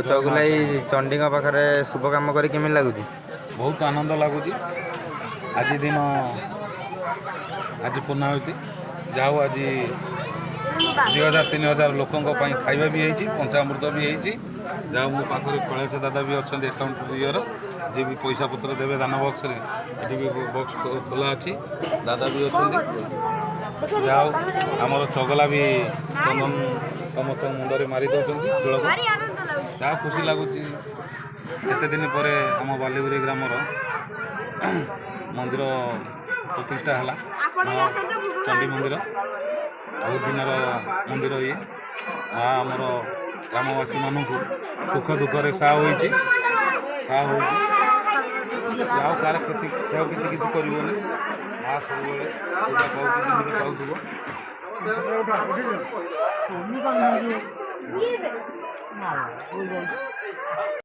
चौगुलाई चंडी पाखे शुभ कम कर लगुच बहुत आनंद लगुच। आज दिन आज पूर्णाहुति जाऊ आज 2000-3000 लोक खाଇବା भी होती पंचामृत भी होती। जहाँ मो पाखे कलेश दादा भी अच्छा अकाउंट इयर जी भी पैसा पत्र देवे दान बक्स ये भी बक्स खोला अच्छी दादा भी अच्छा। जाओ आमर चगला भी चंदन समस्त मुंडे मारी दौरान जहाँ खुशी लगुच। केते दिन पर आम बालीगुरी ग्रामर मंदिर प्रतिष्ठा है चंडी मंदिर बहुत दिन मंदिर ये आमर ग्रामवासी मानू सुख दुखरे साह हो कार क्षति क्षयक्षति किसी कर सब